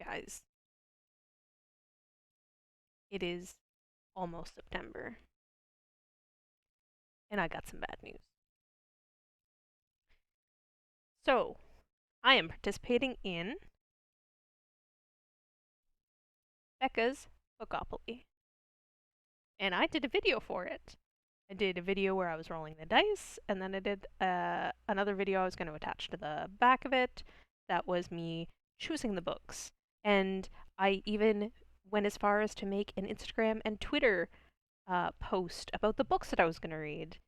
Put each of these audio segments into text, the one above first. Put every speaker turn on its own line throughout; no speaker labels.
Guys, it is almost September, and I got some bad news. So, I am participating in Becca's Bookopoly, and I did a video for it. I did a video where I was rolling the dice, and then I did another video I was going to attach to the back of it. That was me choosing the books. And I even went as far as to make an Instagram and Twitter post about the books that I was going to read.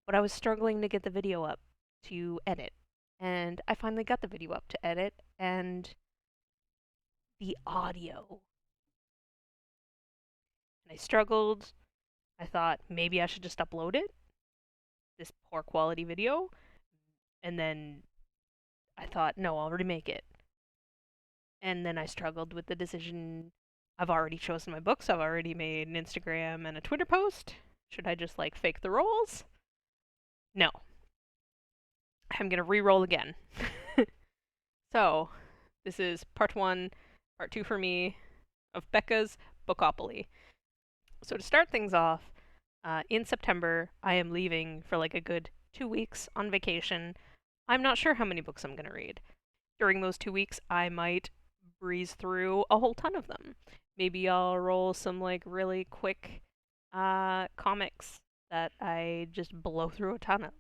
But I was struggling to get the video up to edit. And I finally got the video up to edit, and the audio. And I struggled. I thought maybe I should just upload it, this poor quality video. And then I thought, no, I'll remake it. And then I struggled with the decision. I've already chosen my books. I've already made an Instagram and a Twitter post. Should I just like fake the rolls? No. I'm gonna re-roll again. So, this is part 1, part 2 for me of Becca's Bookopoly. So to start things off, in September, I am leaving for like a good 2 weeks on vacation. I'm not sure how many books I'm gonna read. During those 2 weeks, I might breeze through a whole ton of them. Maybe I'll roll some like really quick comics that I just blow through a ton of.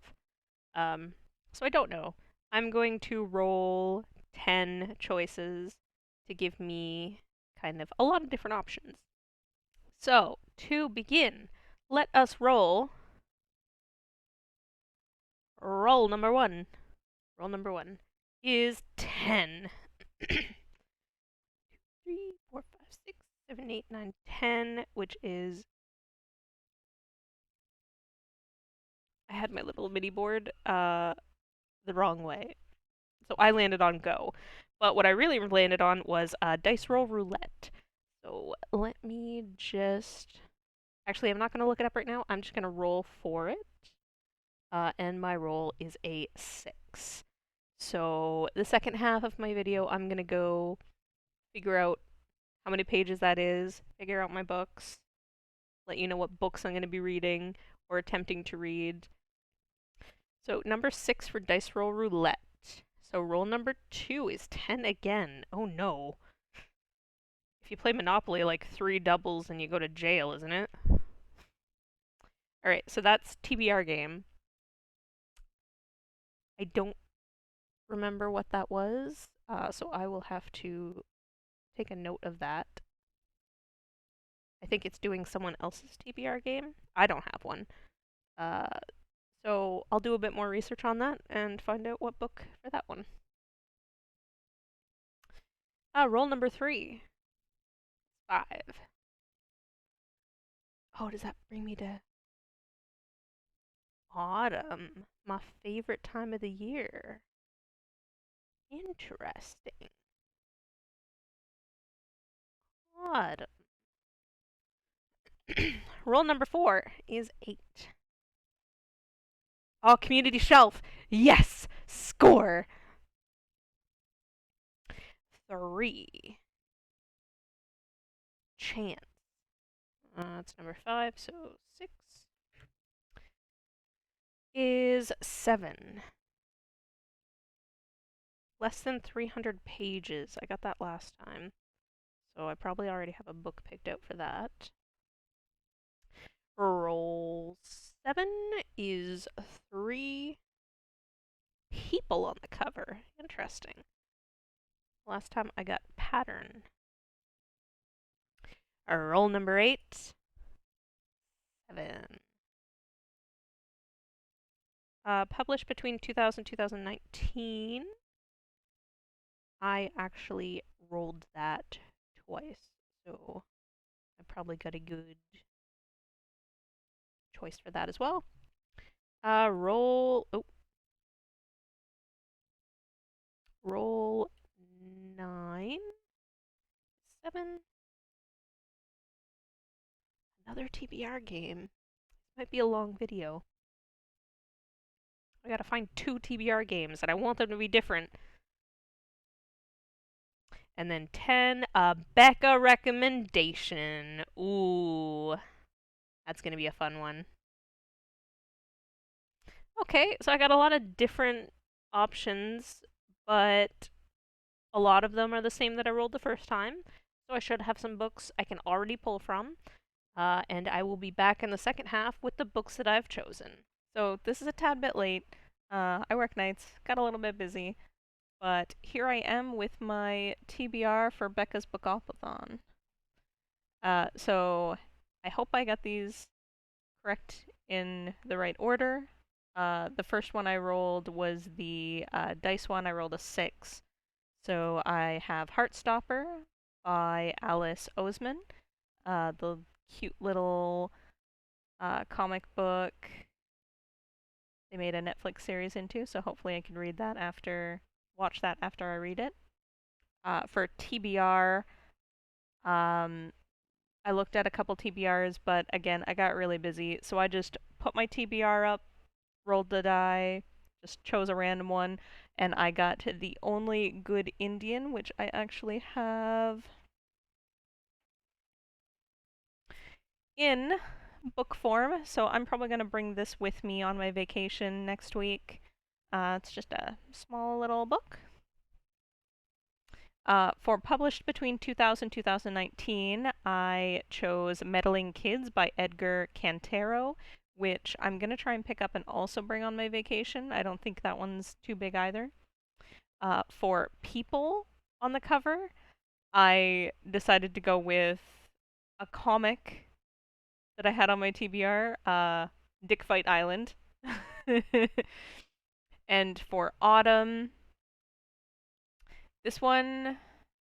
So I don't know. I'm going to roll 10 choices to give me kind of a lot of different options. So, to begin, let us roll number 1. Roll number 1 is 10. 3, 4, 5, 6, 7, 8, 9, 10, which is... I had my little mini board the wrong way. So I landed on go. But what I really landed on was dice roll roulette. So let me just... Actually, I'm not going to look it up right now. I'm just going to roll for it. And my roll is a 6. So the second half of my video, I'm going to go figure out how many pages that is, figure out my books, let you know what books I'm going to be reading or attempting to read. So number 6 for dice roll roulette. So roll number 2 is 10 again. Oh no. If you play Monopoly, like 3 doubles and you go to jail, isn't it? Alright, so that's TBR game. I don't remember what that was, so I will have to take a note of that. I think it's doing someone else's TBR game. I don't have one. So I'll do a bit more research on that and find out what book for that one. Roll number 3. 5. Oh, does that bring me to autumn? My favorite time of the year. Interesting. Autumn. Roll number 4 is 8. Oh, community shelf. Yes! Score! 3. Chance. That's number 5, so 6 is 7. Less than 300 pages. I got that last time. So I probably already have a book picked out for that. Roll 7 is 3 people on the cover. Interesting. Last time I got pattern. Roll number 8. 7. Published between 2000 and 2019. I actually rolled that twice, so I probably got a good choice for that as well. Roll 9. 7. Another TBR game. Might be a long video. I gotta find 2 TBR games, and I want them to be different. And then 10, a Becca recommendation. Ooh, that's going to be a fun one. Okay, so I got a lot of different options, but a lot of them are the same that I rolled the first time. So I should have some books I can already pull from. And I will be back in the second half with the books that I've chosen. So this is a tad bit late. I work nights, got a little bit busy, but here I am with my TBR for Becca's Bookopothon. So I hope I got these correct in the right order. The first one I rolled was the dice one. I rolled a 6. So I have Heartstopper by Alice Oseman. The cute little comic book they made a Netflix series into, so hopefully I can watch that after I read it. For TBR, I looked at a couple TBRs, but again, I got really busy, so I just put my TBR up, rolled the die, just chose a random one, and I got The Only Good Indian, which I actually have in book form, so I'm probably going to bring this with me on my vacation next week. It's just a small little book. For published between 2000 and 2019, I chose Meddling Kids by Edgar Cantero, which I'm going to try and pick up and also bring on my vacation. I don't think that one's too big either. For people on the cover, I decided to go with a comic that I had on my TBR, Dick Fight Island. And for autumn, this one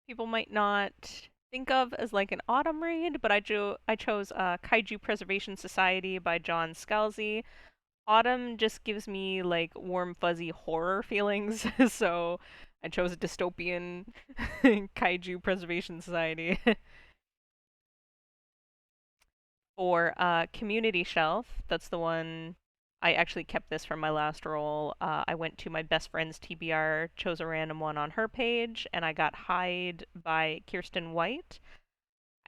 people might not think of as like an autumn read, but I chose Kaiju Preservation Society by John Scalzi. Autumn just gives me like warm, fuzzy horror feelings, so I chose a dystopian Kaiju Preservation Society. For Community Shelf, that's the one I actually kept this from my last roll. I went to my best friend's TBR, chose a random one on her page, and I got Hide by Kiersten White.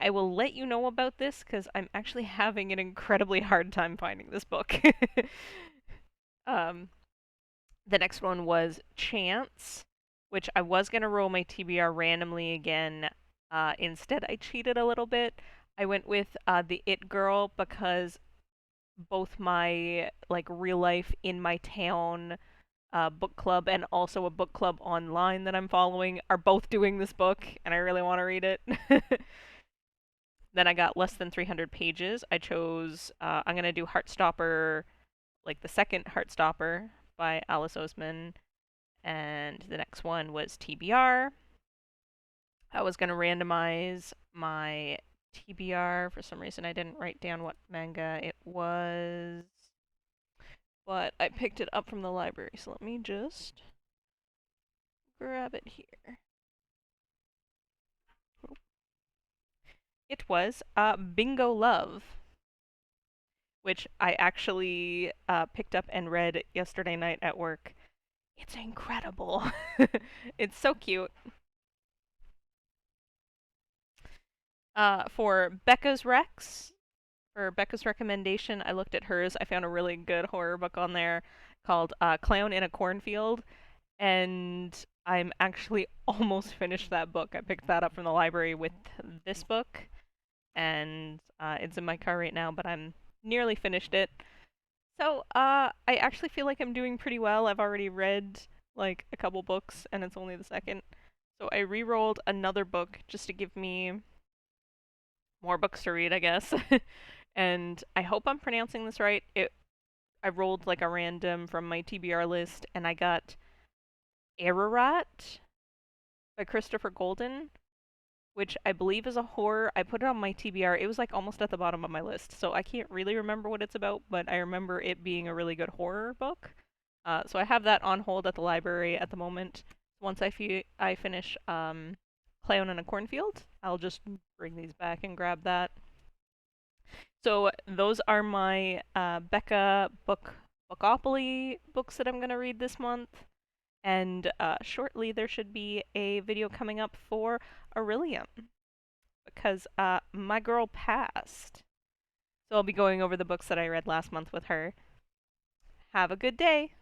I will let you know about this because I'm actually having an incredibly hard time finding this book. um, the next one was Chance, which I was going to roll my TBR randomly again. Instead, I cheated a little bit. I went with the It Girl because both my like real life in my town book club and also a book club online that I'm following are both doing this book, and I really want to read it. Then I got Less Than 300 Pages. I chose, I'm going to do Heartstopper, like the second Heartstopper by Alice Oseman. And the next one was TBR. I was going to randomize my TBR. For some reason, I didn't write down what manga it was. But I picked it up from the library, so let me just grab it here. It was Bingo Love, which I actually picked up and read yesterday night at work. It's incredible. It's so cute. For Becca's Rex, for Becca's recommendation, I looked at hers. I found a really good horror book on there called Clown in a Cornfield, and I'm actually almost finished that book. I picked that up from the library with this book, and it's in my car right now, but I'm nearly finished it. So, I actually feel like I'm doing pretty well. I've already read like a couple books, and it's only the second. So I re-rolled another book just to give me more books to read, I guess. And I hope I'm pronouncing this right. I rolled like a random from my TBR list, and I got Ararat by Christopher Golden, which I believe is a horror. I put it on my TBR. It was like almost at the bottom of my list, so I can't really remember what it's about, but I remember it being a really good horror book. So I have that on hold at the library at the moment. Once I finish Clown in a Cornfield, I'll just bring these back and grab that. So those are my Becca Bookopoly books that I'm going to read this month.
And shortly there should be a video coming up for Aurelium because my girl passed. So I'll be going over the books that I read last month with her. Have a good day.